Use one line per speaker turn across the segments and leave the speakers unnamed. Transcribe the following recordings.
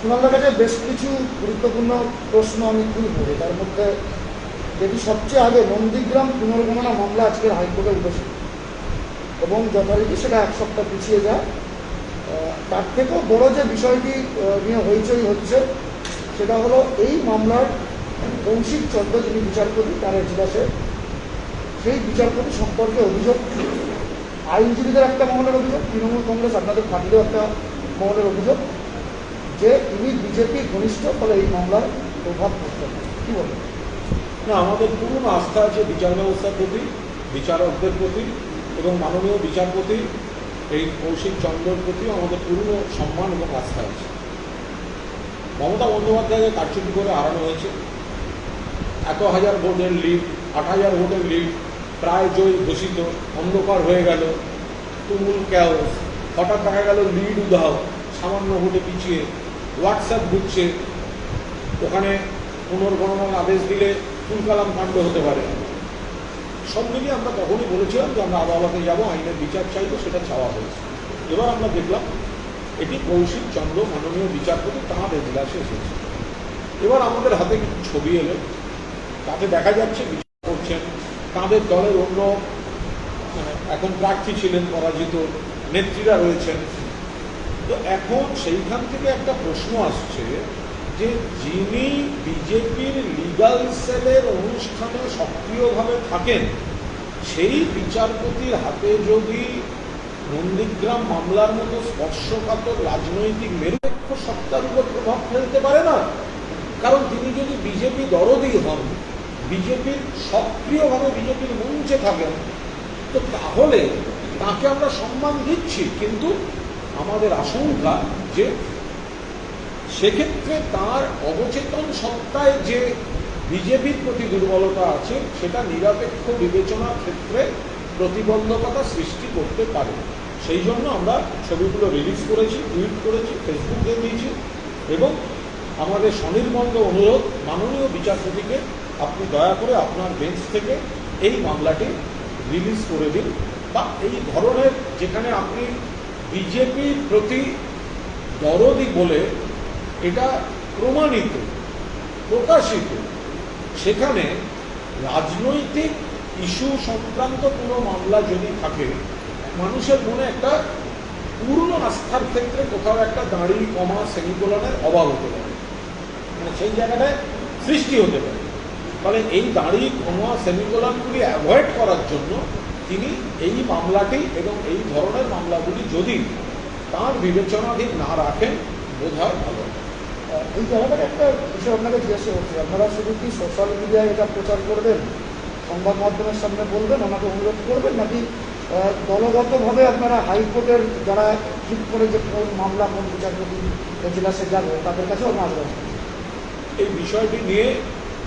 আপনাদের কাছে বেশ কিছু গুরুত্বপূর্ণ প্রশ্ন আমি তুলব। তার মধ্যে যেটি সবচেয়ে আগে নন্দীগ্রাম পুনর্গণনা মামলা আজকের হাইকোর্টে উঠেছিল এবং যথারীতি সেটা এক সপ্তাহ পিছিয়ে যায়। তার থেকেও বড় যে বিষয়টি নিয়ে হইচই হচ্ছে সেটা হলো এই মামলার কৌশিক চন্দ্র যিনি বিচারপতি তার এজলাসে সেই বিচারপতি সম্পর্কে অভিযোগ, আইনজীবীদের একটা মহলের অভিযোগ, তৃণমূল কংগ্রেস আপনাদের পার্টিরও একটা মহলের অভিযোগ যে তিনি বিজেপি ঘনিষ্ঠ, ফলে এই মামলার প্রভাব পড়তে পারে। কী বলেন?
না, আমাদের পুরনো আস্থা আছে বিচার ব্যবস্থার প্রতি, বিচারকদের প্রতি এবং মাননীয় বিচারপতি এই কৌশিক চন্দ্রের প্রতিও আমাদের পুরনো সম্মান এবং আস্থা আছে। মমতা বন্দ্যোপাধ্যায়কে কারচুপি করে হারানো হয়েছে। 1,000 ভোটের লিড, 8,000 ভোটের লিড, প্রায় জয়ী ঘোষিত, অন্ধকার হয়ে গেল, তুমুল ক্যাওস। হঠাৎ দেখা গেল লিড উধাও, সামান্য ভোটে পিছিয়ে, হোয়াটসঅ্যাপ ঘুরছে, ওখানে পুনর্গণনার আদেশ দিলে তুলকালাম কাণ্ড হতে পারে। সব মিলিয়ে আমরা তখনই বলেছিলাম যে আমরা আদালতে যাব, আইনের বিচার চাইব, সেটা চাওয়া হয়েছে। এবার আমরা দেখলাম এটি কৌশিক চন্দ্র মাননীয় বিচারপতি তাঁর এজলাসে এসেছে। এবার আমাদের হাতে কিছু ছবি এলো, তাতে দেখা যাচ্ছে বিচার করছেন তাঁদের দলের অন্য এখন প্রার্থী ছিলেন পরাজিত নেত্রীরা রয়েছেন। তো এখন সেইখান থেকে একটা প্রশ্ন আসছে যে যিনি বিজেপির লিগাল সেলের অনুষ্ঠানে সক্রিয়ভাবে থাকেন সেই বিচারপতির হাতে যদি নন্দীগ্রাম মামলার মতো স্পর্শকাতর রাজনৈতিক মেরুপেক্ষ সত্তার উপর প্রভাব ফেলতে পারে না। কারণ তিনি যদি বিজেপি দরদি হন, বিজেপির সক্রিয়ভাবে বিজেপির মঞ্চে থাকেন, তো তাহলে তাকে আমরা সম্মান দিচ্ছি। কিন্তু আমাদের আশঙ্কা যে সেক্ষেত্রে তার অবচেতন সত্তায় যে বিজেপির প্রতি দুর্বলতা আছে সেটা নিরপেক্ষ বিবেচনার ক্ষেত্রে প্রতিবন্ধকতা সৃষ্টি করতে পারে। সেই জন্য আমরা ছবিগুলো রিলিজ করেছি, টুইট করেছি, ফেসবুকে দিয়েছি এবং আমাদের স্বনির্বন্ধ অনুরোধ মাননীয় বিচারপতিকে আপনি দয়া করে আপনার বেঞ্চ থেকে এই মামলাটি রিলিজ করে দিন, বা এই ধরনের যেখানে আপনি বিজেপির প্রতি দরদি বলে এটা প্রমাণিত, প্রকাশিত, সেখানে রাজনৈতিক ইস্যু সংক্রান্ত কোনো মামলা যদি থাকে, মানুষের মনে একটা পূর্ণ আস্থার ক্ষেত্রে কোথাও একটা দাঁড়ি কমা সেমিকোলনের অভাব হতে পারে, মানে সেই জায়গাটায় সৃষ্টি হতে পারে। ফলে এই দাঁড়ি কমা সেমিকোলনগুলি অ্যাভয়েড করার জন্য তিনি এই মামলাটি এবং এই ধরনের মামলাগুলি যদি তাঁর বিবেচনাধীন না রাখেন বোধ হয় ভালো।
এই জায়গাটার একটা বিষয় আপনাকে জিজ্ঞাসা করছি, আপনারা শুধু কি সোশ্যাল মিডিয়ায় এটা প্রচার করবেন, সংবাদ মাধ্যমের সামনে বলবেন, আমাকে অনুরোধ করবেন, নাকি দলগতভাবে আপনারা হাইকোর্টের যারা ঠিক করে যে কোন মামলা কোন বিচারপতি এজলাসে যাবে তাদের কাছেও আসবেন?
এই বিষয়টি নিয়ে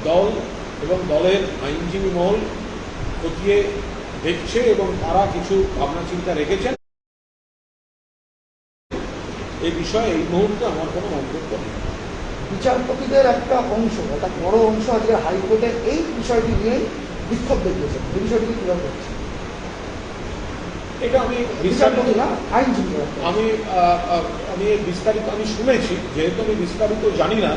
দল এবং দলের আইনজীবী মহল খতিয়ে দেখছে এবং তারা কিছু ভাবনা চিন্তা রেখেছেন। এই বিষয়ে এই মুহূর্তে আমার কোনো মন্তব্য নেই।
বিচারপতিদের একটা অংশ, একটা বড় অংশ আজকে হাইকোর্টে এই বিষয়টি নিয়েই বিক্ষোভ দেখিয়েছে। এই বিষয়টি কীভাবে হচ্ছে?
এটা আমি
বিচারপতি না, আইনজীবী।
আমি বিস্তারিত আমি শুনেছি, যেহেতু আমি বিস্তারিত জানি না,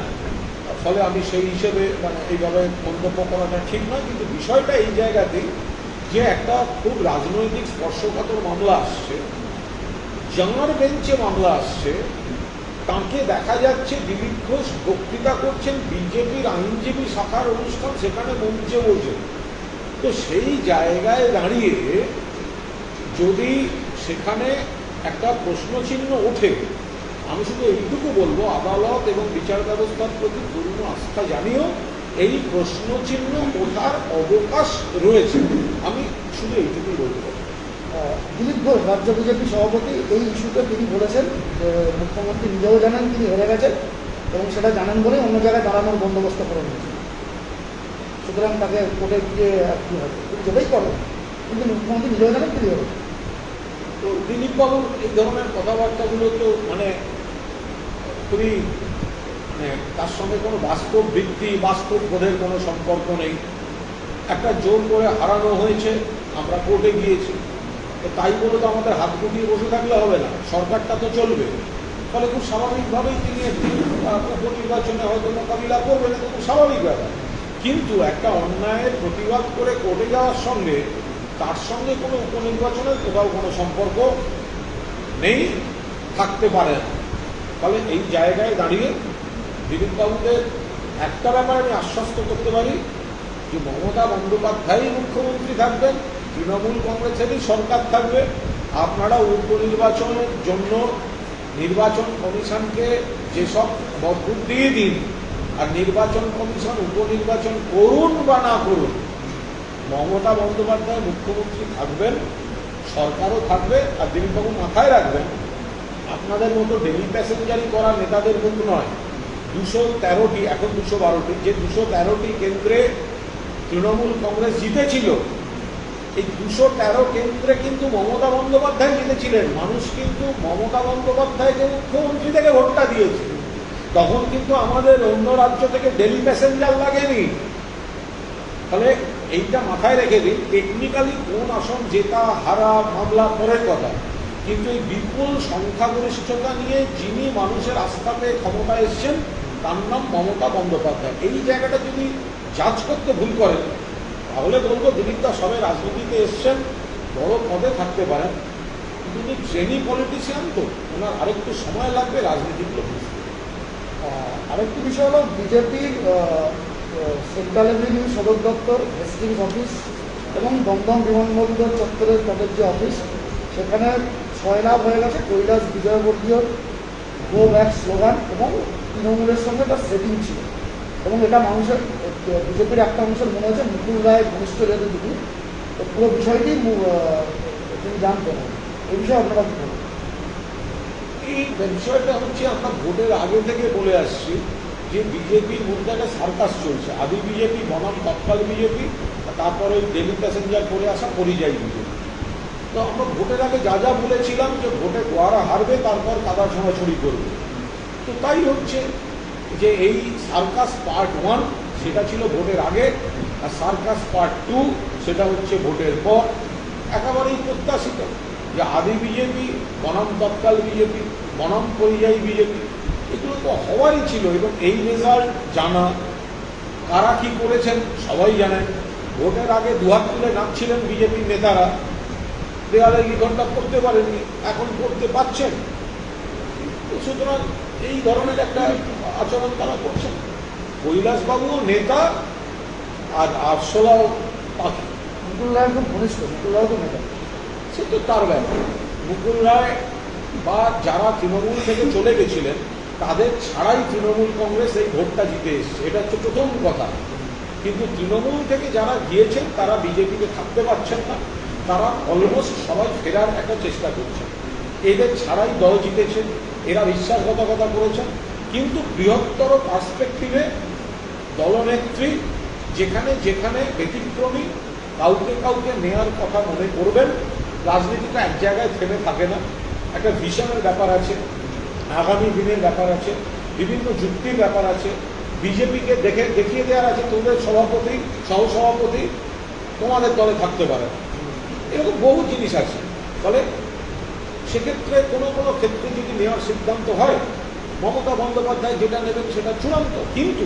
ফলে আমি সেই হিসেবে মানে এইভাবে মন্তব্য করাটা ঠিক নয়। কিন্তু বিষয়টা এই জায়গাতেই যে একটা খুব রাজনৈতিক স্পর্শকাতর মামলা আসছে, যাঁর বেঞ্চে মামলা আসছে, তাঁকে দেখা যাচ্ছে দিলীপ ঘোষ বক্তৃতা করছেন বিজেপির আইনজীবী শাখার অনুষ্ঠান, সেখানে মঞ্চে বসে। তো সেই জায়গায় দাঁড়িয়ে যদি সেখানে একটা প্রশ্নচিহ্ন ওঠে, আমি শুধু এইটুকু বলবো, আদালত এবং বিচার ব্যবস্থার প্রতি পূর্ণ আস্থা জানিয়েও এই প্রশ্নচিহ্ন ওঠার অবকাশ রয়েছে। আমি শুধু এইটুকুই বলবো।
দিলীপ ঘোষ রাজ্য বিজেপি সভাপতি এই ইস্যুতে তিনি বলেছেন যে মুখ্যমন্ত্রী নিজেও জানেন তিনি হেরে গেছেন এবং সেটা জানেন বলেই অন্য জায়গায় দাঁড়ানোর বন্দোবস্ত করে নিয়েছেন। সুতরাং তাকে কোর্টে গিয়ে কী হবে, তিনি যেটাই করেন, কিন্তু মুখ্যমন্ত্রী নিজেও জানেন তিনি হবে।
তো দিলীপবাবুর এই ধরনের কথাবার্তাগুলো তো মানে খুবই মানে তার সঙ্গে কোনো বাস্তব ভিত্তি, বাস্তব বোধের কোনো সম্পর্ক নেই। একটা জোর করে হারানো হয়েছে, আমরা কোর্টে গিয়েছি, তো তাই বলে তো আমাদের হাত গুটিয়ে বসে থাকলে হবে না, সরকারটা তো চলবে। ফলে খুব স্বাভাবিকভাবেই তিনি একটি উপনির্বাচনে হয়তো মোকাবিলা করবেন, এটা খুব স্বাভাবিক ব্যাপার। কিন্তু একটা অন্যায়ের প্রতিবাদ করে কোর্টে যাওয়ার সঙ্গে তার সঙ্গে কোনো উপনির্বাচনের কোথাও কোনো সম্পর্ক নেই, থাকতে পারে না। ফলে এই জায়গায় দাঁড়িয়ে দিলীপবাবুদের একটা ব্যাপারে আমি আশ্বস্ত করতে পারি যে মমতা বন্দ্যোপাধ্যায়ই মুখ্যমন্ত্রী থাকবেন, তৃণমূল কংগ্রেসেরই সরকার থাকবে। আপনারা উপনির্বাচনের জন্য নির্বাচন কমিশনকে যেসব বদবুদ দিয়ে দিন, আর নির্বাচন কমিশন উপনির্বাচন করুন বা না করুন, মমতা বন্দ্যোপাধ্যায় মুখ্যমন্ত্রী থাকবেন, সরকারও থাকবে। আর দিলীপবাবু মাথায় রাখবেন, আপনাদের মতো ডেলি প্যাসেঞ্জারি করা নেতাদের মুখ নয়, 213টি, এখন 212টি, যে 213টি কেন্দ্রে তৃণমূল কংগ্রেস জিতেছিল, এই 213 কেন্দ্রে কিন্তু মমতা বন্দ্যোপাধ্যায় জিতেছিলেন। মানুষ কিন্তু মমতা বন্দ্যোপাধ্যায়কে মুখ্যমন্ত্রী থেকে ভোটটা দিয়েছে। তখন কিন্তু আমাদের অন্য রাজ্য থেকে ডেলি প্যাসেঞ্জার লাগেনি। ফলে এইটা মাথায় রেখে দিন, টেকনিক্যালি কোন আসন জেতা হারা মামলা পরের কথা, কিন্তু এই বিপুল সংখ্যাগরিষ্ঠতা নিয়ে যিনি মানুষের আস্থা পেয়ে ক্ষমতায় এসছেন তার নাম মমতা বন্দ্যোপাধ্যায়। এই জায়গাটা যদি জাজ করতে ভুল করেন তাহলে বলবো দিলীপদা সবাই রাজনীতিতে এসছেন, বড় পদে থাকতে পারেন, কিন্তু উনি ট্রেনি পলিটিশিয়ান, তো ওনার আরেকটু সময় লাগবে রাজনীতিগুলো বুঝতে।
আরেকটি বিষয় হলো বিজেপির সেন্ট্রাল রেভিনিউ সদর দপ্তর, হেস্টিংস অফিস এবং দমদম বিমানবন্দর চত্বরের তাদের যে অফিস, সেখানে ছয়লাভ হয়ে গেছে কৈলাস বিজয়বর্গীয়র গো ব্যাক স্লোগান এবং তৃণমূলের সঙ্গে তার সেটিং ছিল। এবং এটা মানুষের বিজেপির একটা অংশের মনে হচ্ছে মুকুল রায় ঘনিষ্ঠ যেহেতু দিদি, তো পুরো বিষয়টি তিনি জানতেন। এই বিষয়ে আপনারা কি বলবেন?
এই বিষয়টা হচ্ছে আমরা ভোটের আগে থেকে বলে আসছি যে বিজেপির মধ্যে একটা সার্কাস চলছে। আদি বিজেপি বনাম তৎকাল বিজেপি, তারপরে ওই ডেলি প্যাসেঞ্জার করে আসা পরিযায়ী বিজেপি। তো আমরা ভোটের আগে যা যা বলেছিলাম যে ভোটে গোয়ারা হারবে, তারপর কাদা ছোঁড়াছড়ি করবে, তো তাই হচ্ছে যে এই সার্কাস পার্ট 1 সেটা ছিল ভোটের আগে, আর সার্কাস পার্ট 2 সেটা হচ্ছে ভোটের পর। একেবারেই প্রত্যাশিত যে আদি বিজেপি বনাম তৎকাল বিজেপি বনাম পরিযায়ী বিজেপি, এগুলো তো হওয়ারই ছিল। এবং এই রেজাল্ট জানা, কারা কি করেছেন সবাই জানেন। ভোটের আগে দুহাত তুলে নাচছিলেন বিজেপির নেতারা, দেওয়ালে লিখনটা করতে পারেননি, এখন করতে পারছেন। সুতরাং এই ধরনের একটা আচরণ তারা করছেন। কৈলাসবাবুও নেতা আর আরশোলাও পাখি।
মুকুল রায় খুব ঘনিষ্ঠ, মুকুল রায় তো নেতা,
সে তো তার ব্যাপার। মুকুল রায় বা যারা তৃণমূল থেকে চলে গেছিলেন তাদের ছাড়াই তৃণমূল কংগ্রেস এই ভোটটা জিতে এসছে, এটা হচ্ছে প্রথম কথা। কিন্তু তৃণমূল থেকে যারা গিয়েছেন তারা বিজেপিতে থাকতে পারছেন না, তারা অলমোস্ট সবাই ফেরার একটা চেষ্টা করছেন। এদের ছাড়াই দল জিতেছে, এরা বিশ্বাসঘাতকতা করেছেন। কিন্তু বৃহত্তর পার্সপেক্টিভে দলনেত্রী যেখানে যেখানে ব্যতিক্রমী কাউকে কাউকে নেয়ার কথা মনে করবেন, রাজনীতিটা এক জায়গায় থেমে থাকে না, একটা ভিশনের ব্যাপার আছে, আগামী দিনের ব্যাপার আছে, বিভিন্ন যুক্তির ব্যাপার আছে, বিজেপিকে দেখিয়ে দেওয়ার আছে তোমাদের সভাপতি সহসভাপতি তোমাদের দলে থাকতে পারে না, এরকম বহু জিনিস আছে। ফলে সেক্ষেত্রে কোনো কোনো ক্ষেত্রে যদি নেওয়ার সিদ্ধান্ত হয়, মমতা বন্দ্যোপাধ্যায় যেটা নেবেন সেটা চূড়ান্ত। কিন্তু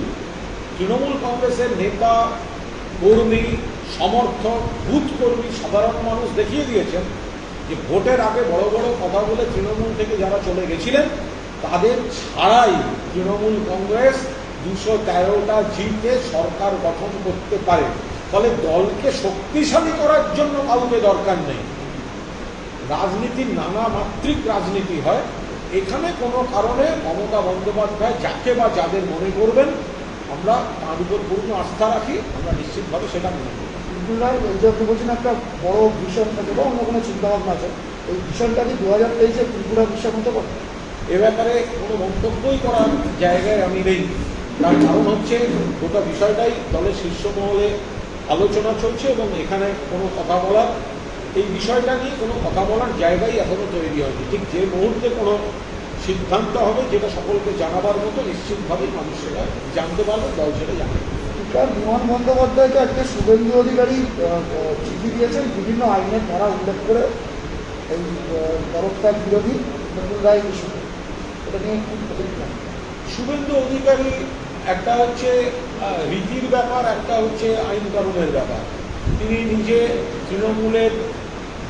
তৃণমূল কংগ্রেসের নেতা কর্মী সমর্থক বুথ কর্মী সাধারণ মানুষ দেখিয়ে দিয়েছেন যে ভোটের আগে বড় বড় কথা বলে তৃণমূল থেকে যারা চলে গেছিলেন তাদের ছাড়াই তৃণমূল কংগ্রেস 213টা জিতে সরকার গঠন করতে পারে। ফলে দলকে শক্তিশালী করার জন্য কাউকে দরকার নেই। রাজনীতির নানা মাত্রিক রাজনীতি হয়, এখানে কোনো কারণে মমতা বন্দ্যোপাধ্যায় যাকে বা যাদের মনে করবেন আমরা তার উপর পূর্ণ আস্থা রাখি, আমরা নিশ্চিতভাবে সেটা মনে করি।
মুকুল রায় এই যে আপনি বলছেন একটা বড় ভিশন থাকে বা অন্য কোনো চিন্তাভাবনা আছে, এই ভিশনটা কি 2023-এ ত্রিপুরা ভিশন হতে পারে?
এ ব্যাপারে কোনো মন্তব্যই করার জায়গায় আমি নেই। তার কারণ হচ্ছে গোটা বিষয়টাই দলের শীর্ষ মহলে আলোচনা চলছে এবং এখানে কোনো কথা বলার, এই বিষয়টা নিয়ে কোনো কথা বলার জায়গাই এখনো তৈরি হয়নি। ঠিক যে মুহূর্তে কোনো সিদ্ধান্ত হবে যেটা সকলকে জানাবার মতো, নিশ্চিতভাবেই মানুষেরা জানতে পারবে, দল সেটা জানবে।
বিমান বন্দ্যোপাধ্যায়কে আজকে শুভেন্দু অধিকারী চিঠি দিয়েছেন বিভিন্ন আইনের ধারা উল্লেখ করে, এই পরত্যাগ বিরোধী মুকুল রায় ইস্যু। এটা নিয়ে কি প্রতিক্রিয়া?
শুভেন্দু অধিকারী একটা হচ্ছে রীতির ব্যাপার, একটা হচ্ছে আইন কানুনের ব্যাপার। তিনি নিজে তৃণমূলের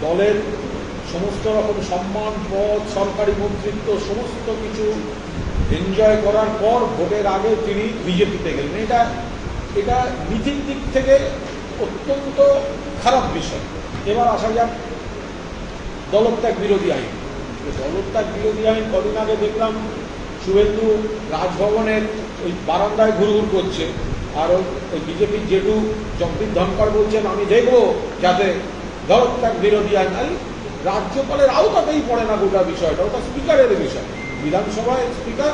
দলের সমস্ত রকম সম্মান, পদ, সরকারি মন্ত্রিত্ব সমস্ত কিছু এনজয় করার পর ভোটের আগে তিনি বিজেপিতে গেলেন। এটা নীতির দিক থেকে অত্যন্ত খারাপ বিষয়। এবার আসা যাক দলত্যাগ বিরোধী আইন। দলত্যাগ বিরোধী আইন কদিন আগে দেখলাম শুভেন্দু রাজভবনের ওই বারান্দায় ঘুরঘুর করছে, আর ওই বিজেপির জেঠু জগদীপ ধনকর বলছেন আমি দেখবো যাতে দলত্যাগ বিরোধী আইন। রাজ্যপালের আওতাতেই পড়ে না গোটা বিষয়টা, ওটা স্পিকারের বিষয়। বিধানসভায় স্পিকার,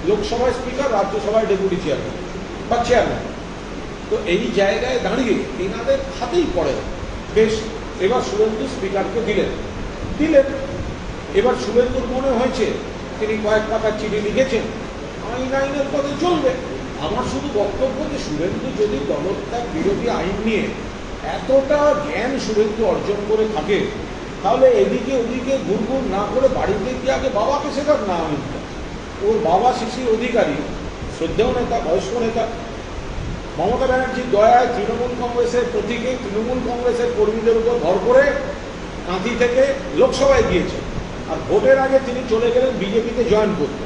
লোকসভায় স্পিকার, রাজ্যসভায় ডেপুটি চেয়ারম্যান বা চেয়ারম্যান। তো এই জায়গায় দাঁড়িয়ে এনাদের হাতেই পড়ে। বেশ, এবার শুভেন্দু স্পিকারকে দিলেন। এবার শুভেন্দুর মনে হয়েছে তিনি কয়েক পাতা চিঠি লিখেছেন, আইনের পথে চলবে। আমার শুধু বক্তব্য যে শুভেন্দু যদি দলত্যাগ বিরোধী আইন নিয়ে এতটা জ্ঞান শুভেন্দু অর্জন করে থাকে, তাহলে এদিকে ওদিকে ঘুরঘুর না করে বাড়িতে গিয়ে আগে বাবাকে শেখার না আইনটা। ওর বাবা শিশির অধিকারী শ্রদ্ধেয় নেতা, বয়স্ক নেতা। মমতা ব্যানার্জির দয়ায় তৃণমূল কংগ্রেসের প্রতীকে তৃণমূল কংগ্রেসের কর্মীদের উপর ভর করে কাঁথি থেকে লোকসভায় গিয়েছেন, আর ভোটের আগে তিনি চলে গেলেন বিজেপিতে জয়েন করতে।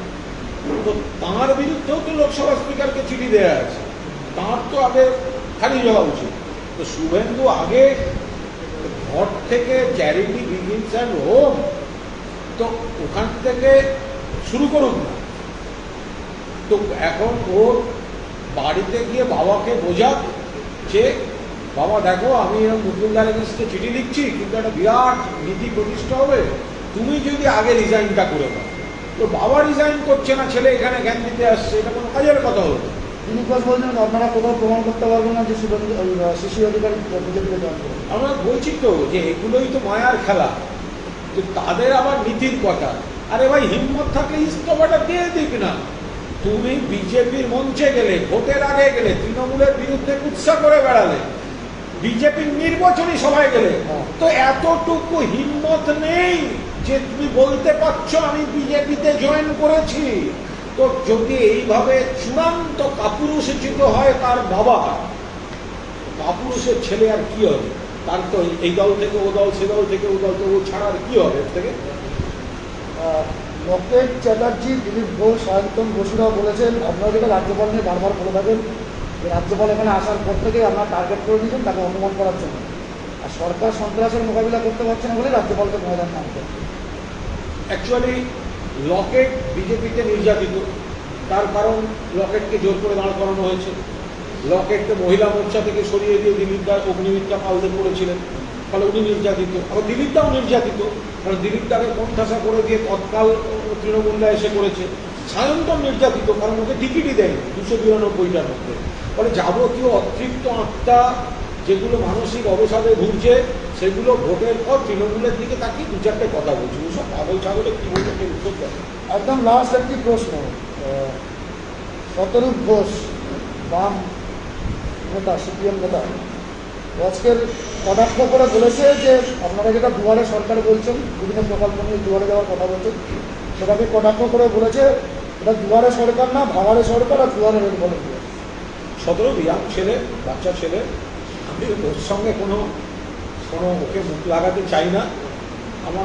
তো তাঁর বিরুদ্ধেও তো লোকসভা স্পিকারকে চিঠি দেওয়া আছে, তাঁর তো আগে খারিজ হওয়া উচিত। তো শুভেন্দু আগে ঘর থেকে চ্যারিটি বিগিনস অ্যান্ড হোম, তো ওখান থেকে শুরু করুন না। তো এখন ওর বাড়িতে গিয়ে বাবাকে বোঝাক যে বাবা দেখো আমি মুকুলদারের কাছে চিঠি লিখছি, কিন্তু একটা বিরাট নীতি প্রতিষ্ঠা হবে, তুমি যদি আগে রিজাইনটা করে দাও। তো বাবা রিজাইন করছে না, ছেলে এখানে জ্ঞান দিতে আসছে, এটা কোনো কাজের কথা হলো।
তিনি বলছেন আপনারা কোথাও প্রমাণ করতে পারবেন না যে শিশির অধিকারী বিজেপিতে জয়েন করবেন।
আমরা বলছি তো যে এগুলোই তো মায়ার খেলা, তো তাদের আবার নীতির কথা। আরে ভাই, হিম্মত থাকলে ইস্তফাটা দিয়ে দিক না। তুমি বিজেপির মঞ্চে গেলে, ভোটের আগে গেলে, তৃণমূলের বিরুদ্ধে কুৎসা করে বেড়ালে, বিজেপির নির্বাচনী সভায় গেলে, তো এতটুকু হিম্মত নেই যে তুমি বলতে পারছো আমি বিজেপিতে জয়েন করেছি। তো যদি এইভাবে চূড়ান্ত কাপুরুষোচিত হয় তার বাবা, কাপুরুষের ছেলে আর কি হবে? তার তো এই দল থেকে ও দল, সে দল থেকে ও দল, তো ও ছাড়া আর কি হবে এর থেকে?
লকেট চ্যাটার্জি, দিলীপ ঘোষ, সায়ন্তন বসুরাও বলেছেন আপনারা যেটা রাজ্যপাল নিয়ে বারবার বলে থাকেন যে রাজ্যপাল এখানে আসার পর থেকে আপনারা টার্গেট করে দিয়েছেন তাকে অনুমান করার জন্য, আর সরকার সন্ত্রাসের মোকাবিলা করতে পারছে না বলে রাজ্যপালকে ময়দান নামতে।
অ্যাকচুয়ালি লকেট বিজেপিতে নির্যাতিত, তার কারণ লকেটকে জোর করে দাঁড় করানো হয়েছে। লকেটকে মহিলা মোর্চা থেকে সরিয়ে দিয়ে দিলীপদা অগ্নিমিত্রা পালদের করেছিলেন, ফলে উনি নির্যাতিত। আবার দিলীপদাও নির্যাতিত, কারণ দিলীপদাকে কোণঠাসা করে দিয়ে তৎকাল তৃণমূলরা এসে করেছে। সায়ন্তন নির্যাতিত, কারণ ওকে টিকিটই দেয়নি 292টার মধ্যে। ফলে যাবতীয় অতৃপ্ত আত্মা যেগুলো মানসিক অবসাদে ঘুরছে, সেগুলো ভোটের পর তৃণমূলের দিকে তাকিয়ে দু চারটে কথা বলছে। ওসব পাগল ছাগলে কি বলতে উত্তর দেয়।
একদম লাস্ট একটি প্রশ্ন, শতরূপ ঘোষ বাম নেতা, সিপিএম নেতা, আজকের কটাক্ষ করে বলেছে যে আপনারা যেটা দুয়ারে সরকার বলছেন, বিভিন্ন প্রকল্প নিয়ে দুয়ারে যাওয়ার কথা বলছেন, সেটাকে কটাক্ষ করে বলেছে এটা দুয়ারে সরকার না, ভাগাড়ে সরকার, আর দুয়ারে রেল বলে।
17 ইয়াং ছেলে, বাচ্চা ছেলে, আমি ওর সঙ্গে কোনো ওকে মুখ লাগাতে চাই না। আমি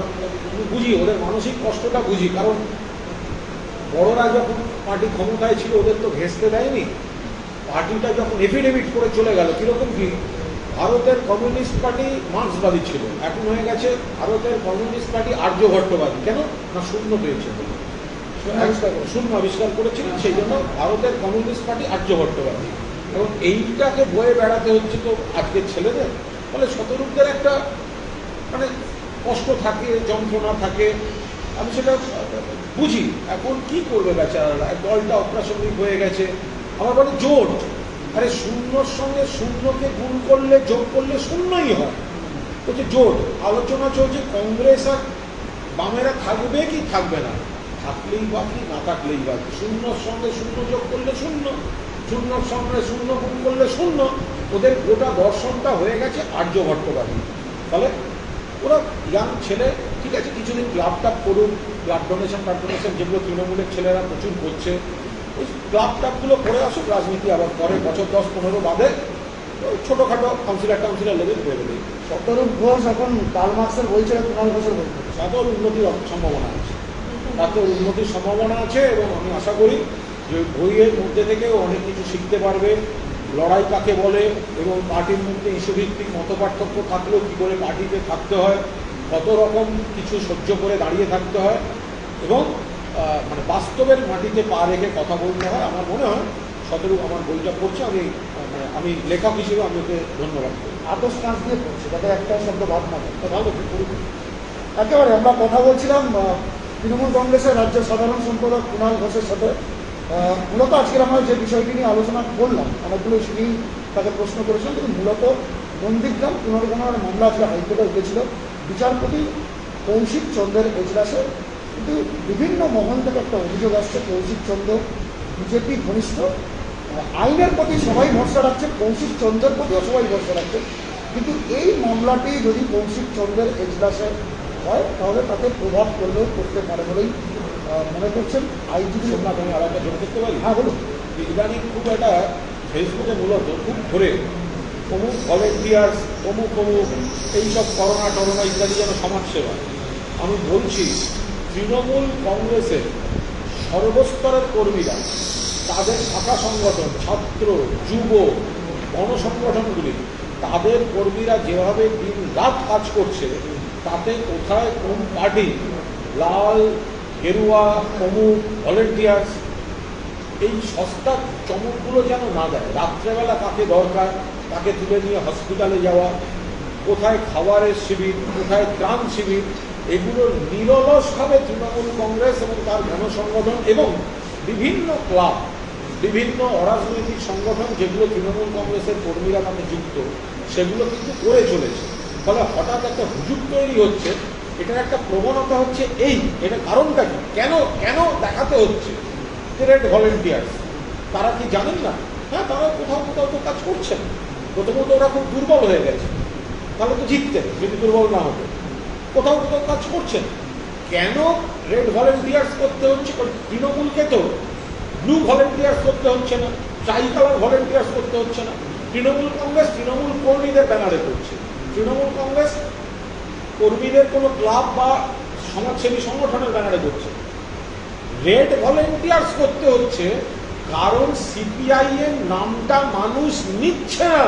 বুঝি ওদের মানসিক কষ্টটা বুঝি, কারণ বড়রা যখন পার্টি ক্ষমতায় ছিল ওদের তো ঘেঁষতে দেয়নি। পার্টিটা যখন এফিডেভিট করে চলে গেল, কীরকম কি ভারতের কমিউনিস্ট পার্টি মার্ক্সবাদী ছিল, এখন হয়ে গেছে ভারতের কমিউনিস্ট পার্টি আর্যভট্টবাদী। কেন না? শূন্য পেয়েছে, শূন্য আবিষ্কার করেছিলেন, সেই জন্য ভারতের কমিউনিস্ট পার্টি আর্যভট্টবাদী। এবং এইটাকে বয়ে বেড়াতে হচ্ছে তো আজকের ছেলেদের। ফলে শতরূপদের একটা মানে কষ্ট থাকে, যন্ত্রণা থাকে, আমি সেটা বুঝি। এখন কি করবে বেচারারা, দলটা অপ্রাসঙ্গিক হয়ে গেছে। আমার বলে জোট, আরে শূন্যর সঙ্গে শূন্যকে গুণ করলে, যোগ করলে শূন্যই হয়। বলছে জোট, আলোচনা চলছে কংগ্রেস আর বামেরা থাকবে কি থাকবে না, থাকলেই বাকি, না থাকলেই বাকি। শূন্যর সঙ্গে শূন্য যোগ করলে শূন্য, শূন্যর সঙ্গে শূন্য গুণ করলে শূন্য। ওদের গোটা দর্শনটা হয়ে গেছে আর্যভট্টবাদী। ফলে ওরা ইয়াং ছেলে, ঠিক আছে কিছুদিন ক্লাব টাপ করুন, ব্লাড ডোনেশন যেগুলো তৃণমূলের ছেলেরা প্রচুর করছে, ওই ক্লাব টাপগুলো করে আসুক, রাজনীতি আবার পরে বছর 10-15 বাদে ছোটোখাটো কাউন্সিলর লেভেল বেড়ে দেয়।
শতরূপ ঘোষ এখন কার্ল মার্কসের বই ছেড়ে কুণাল ঘোষের বই পড়ছে।
তাতেও উন্নতির সম্ভাবনা আছে, তাতেও উন্নতির সম্ভাবনা আছে এবং আমি আশা করি যে বইয়ের মধ্যে থেকে অনেক কিছু শিখতে পারবে, লড়াই কাকে বলে এবং পার্টির মধ্যে ইস্যুভিত্তিক মতপার্থক্য থাকলেও কী করে পার্টিতে থাকতে হয়, কত রকম কিছু সহ্য করে দাঁড়িয়ে থাকতে হয় এবং মানে বাস্তবের মাটিতে পা রেখে কথা বলতে হয়। আমার মনে হয় শতরূপ আমার বইটা পড়ছে, আমি লেখক হিসেবে আমি ওকে ধন্যবাদ করি।
আদর্শ কাজ দিয়ে পড়ছে, যাতে একটা শব্দ বাদ না যায়।
ভালো পড়ুন।
একেবারে আমরা কথা বলছিলাম তৃণমূল কংগ্রেসের রাজ্য সাধারণ সম্পাদক কুণাল ঘোষের সাথে। মূলত আজকের আমরা যে বিষয়টি নিয়ে আলোচনা করলাম, অনেকগুলো ইস্যু নিয়েই তাকে প্রশ্ন করেছিলাম, কিন্তু মূলত নন্দীগ্রাম পুনর্গণনার মামলা আজকে হাইকোর্টে উঠেছিল। বিচারপতি কৌশিক চন্দ্রের এজলাসে কিন্তু বিভিন্ন মহল থেকে একটা অভিযোগ আসছে, কৌশিক চন্দ্র বিজেপি ঘনিষ্ঠ, আইনের প্রতি সবাই ভরসা রাখছে, কৌশিক চন্দ্রের প্রতিও সবাই ভরসা রাখছে, কিন্তু এই মামলাটি যদি কৌশিক চন্দ্রের এজলাসে হয় তাহলে তাতে প্রভাব করলেও করতে পারে বলেই মনে করছেন আইনজীবী।
সোমনাথ, আমি আর একটা জোর করতে পারি?
হ্যাঁ, বলুন।
ইদানিং খুব একটা ফেসবুকে মূলত খুব ধরে অমুক ভলেন্টিয়ার্স অমুক এইসব করোনা ইত্যাদি যেন সমাজসেবা। আমি বলছি তৃণমূল কংগ্রেসের সর্বস্তরের কর্মীরা, তাদের শাখা সংগঠন, ছাত্র, যুব, গণসংগঠনগুলি, তাদের কর্মীরা যেভাবে দিন রাত কাজ করছে, তাতে কোথায় কোন পার্টি লাল, গেরুয়া, অমুক, ভলেন্টিয়ার্স এই সস্তা চমকগুলো যেন না দেয়। রাত্রেবেলা কাকে দরকার, তাকে তুলে নিয়ে হসপিটালে যাওয়া, কোথায় খাবারের শিবির, কোথায় ত্রাণ শিবির, এগুলো নিরলসভাবে তৃণমূল কংগ্রেস এবং তার গণসংগঠন এবং বিভিন্ন ক্লাব, বিভিন্ন অরাজনৈতিক সংগঠন যেগুলো তৃণমূল কংগ্রেসের কর্মীরা নামে যুক্ত, সেগুলো কিন্তু করে চলেছে। ফলে হঠাৎ একটা হুজুগ তৈরি হচ্ছে, এটার একটা প্রবণতা হচ্ছে এটা কারণটা কি, কেন দেখাতে হচ্ছে রেড ভলেন্টিয়ার্স? তারা কি জানেন না? হ্যাঁ, তারা কোথাও তো কাজ করছেন। প্রথমত ওরা খুব দুর্বল হয়ে গেছে, তাহলে তো জিততেন যদি দুর্বল না হতো। কোথাও কাজ করছেন, কেন রেড ভলেন্টিয়ার্স করতে হচ্ছে? তৃণমূলকে তো ব্লু ভলেন্টিয়ার্স করতে হচ্ছে না, ট্রাই কালার ভলেন্টিয়ার্স করতে হচ্ছে না। তৃণমূল কংগ্রেস তৃণমূল কর্মীদের ব্যানারে করছে, তৃণমূল কংগ্রেস কর্মীদের কোনো ক্লাব বা সমাজসেবী সংগঠনের ব্যানারে করছে। রেড ভলেন্টিয়ার্স করতে হচ্ছে কারণ সিপিআইএম নামটা মানুষ নিচ্ছে না,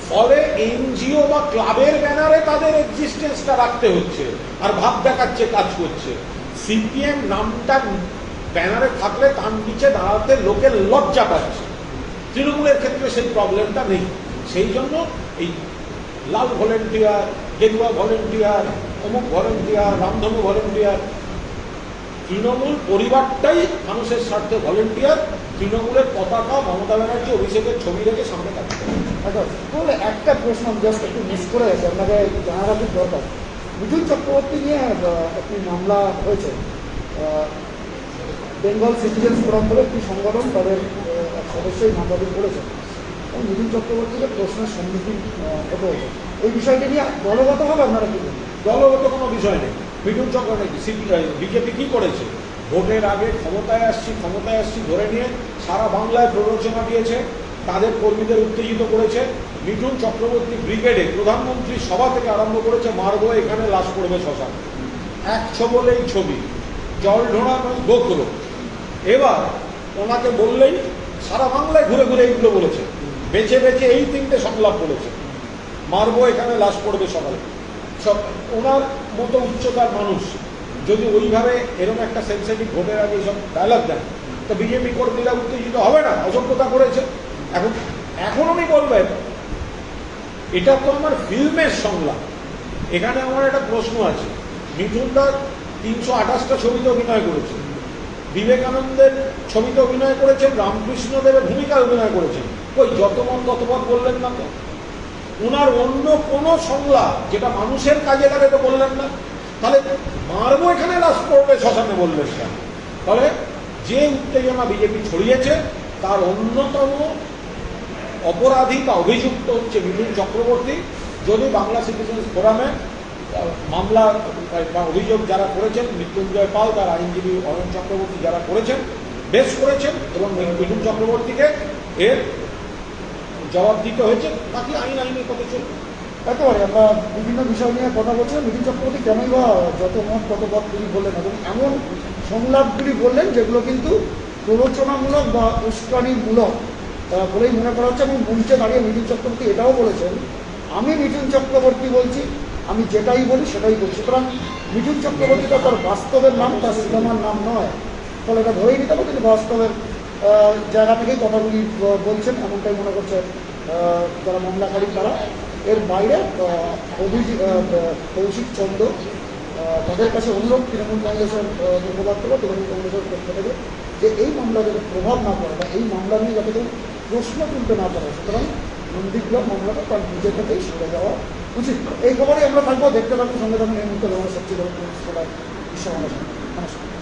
ফলে এনজিও বা ক্লাবের ব্যানারে তাদের এক্সিস্টেন্সটা রাখতে হচ্ছে আর ভাব দেখাচ্ছে কাজ করছে। সিপিএম নামটা ব্যানারে থাকলে তার নিচে দাঁড়াতে লোকের লজ্জা পাচ্ছে। তৃণমূলের ক্ষেত্রে সেই প্রবলেমটা নেই, সেই জন্য এই লাল ভলেন্টিয়ার, গেরুয়া ভলেন্টিয়ার, অমুক ভলেন্টিয়ার, রামধনু ভলেন্টিয়ার, তৃণমূল পরিবারটাই মানুষের স্বার্থে ভলেন্টিয়ার। তৃণমূলের পতাকা মমতা ব্যানার্জি অভিষেকের ছবি রেখে সামনে কাটতে হবে।
আচ্ছা, তাহলে একটা প্রশ্ন আমি জাস্ট একটু মিস করে গেছি, আপনাকে জানার খুব দরকার। মিঠুন চক্রবর্তী নিয়ে একটি মামলা হয়েছে, বেঙ্গল সিটিজেন্স ফোরাম বলে একটি সংগঠন, তাদের এক সদস্যই মামলাটি করেছেন এবং মিঠুন চক্রবর্তীকে প্রশ্নের সম্মুখীন হতে হয়েছে। এই বিষয়টি নিয়ে দলগতভাবে আপনারা কি বলবেন?
দলগত কোনো বিষয় নেই। মিঠুন চক্রবর্তী বিজেপি কি করেছে? ভোটের আগে ক্ষমতায় আসছি ধরে নিয়ে সারা বাংলায় প্ররোচনা দিয়েছে, তাদের কর্মীদের উত্তেজিত করেছে। মিঠুন চক্রবর্তী ব্রিগেডে প্রধানমন্ত্রীর সভা থেকে আরম্ভ করেছে মারবো এখানে লাশ পড়বে শ্মশান, এক ছবলেই ছবি, জল ঢোড়া নয় গোখর। এবার ওনাকে বললেই সারা বাংলায় ঘুরে ঘুরে এইগুলো বলেছে, বেছে এই 3টে সংলাপ বলেছে, মারবো এখানে লাশ পড়বে সকালে। সব ওনার মতো উচ্চতার মানুষ যদি ওইভাবে এরকম একটা সেন্সিটিভ ভোটের আগে এইসব ডায়লগ দেন, তো বিজেপি কর্মীরা উত্তেজিত হবে না? অসভ্যতা করেছে। এখন উনি বলবেন এটা তো আমার ফিল্মের সংলাপ। এখানে আমার একটা প্রশ্ন আছে, মিঠুনদা 328টা ছবিতে অভিনয় করেছে, বিবেকানন্দের ছবিতে অভিনয় করেছেন, রামকৃষ্ণদেবের ভূমিকায় অভিনয় করেছেন, ওই যতমন ততপদ বললেন না তো। ওনার অন্য কোনো সংলাপ যেটা মানুষের কাজে লাগে তো বললেন না, তাহলে মারবো এখানে লাশ পড়বে শ্মশানে বললেন কেন? ফলে যে উত্তেজনা বিজেপি ছড়িয়েছে তার অন্যতম অপরাধী বা অভিযুক্ত হচ্ছে মিঠুন চক্রবর্তী। যদি বাংলা সিটিজেন্স ফোরামে মামলা বা অভিযোগ যারা করেছেন, মৃত্যুঞ্জয় পাল, তার আইনজীবী অয়ন চক্রবর্তী যারা করেছেন, বেশ করেছেন, এবং মিঠুন চক্রবর্তীকে এর জবাব দিতে হয়েছে। বাকি আইনের কথা চলবে।
একেবারে আমরা বিভিন্ন বিষয় নিয়ে কথা বলছিলাম। মিঠুন চক্রবর্তী কেনই বা যত মত তত পথ তিনি বললেন এবং এমন সংলাপগুলি বললেন যেগুলো কিন্তু প্ররোচনামূলক বা উস্কানিমূলক বলেই মনে করা হচ্ছে। এবং মঞ্চে দাঁড়িয়ে মিঠুন চক্রবর্তী এটাও বলেছেন, আমি মিঠুন চক্রবর্তী বলছি, আমি যেটাই বলি সেটাই বলছি। সুতরাং মিঠুন চক্রবর্তীটা তার বাস্তবের নাম, তার সিনেমার নাম নয়। ফলে এটা ধরেই নিতে হবে তিনি বাস্তবের জায়গা থেকেই কথাগুলি বলছেন, এমনটাই মনে করছে যারা মামলাকারী তারা। এর বাইরে কৌশিক চন্দ্র তাদের কাছে অনুরোধ তৃণমূল কংগ্রেসের মুখপাত্র বা তৃণমূল কংগ্রেসের পক্ষ থেকে যে এই মামলা যাতে প্রভাব না পড়ে বা এই মামলা নিয়ে যাতে কেউ প্রশ্ন তুলতে না পারে, সুতরাং নন্দীগ্রাম মামলাটা তার নিজে থেকেই সরে যাওয়া উচিত। এই খবরেই আমরা থাকবো, দেখতে থাকবো, সঙ্গে থাকুন। এই মুহূর্তে সবচেয়ে বড় বিশ্ব নমস্কার।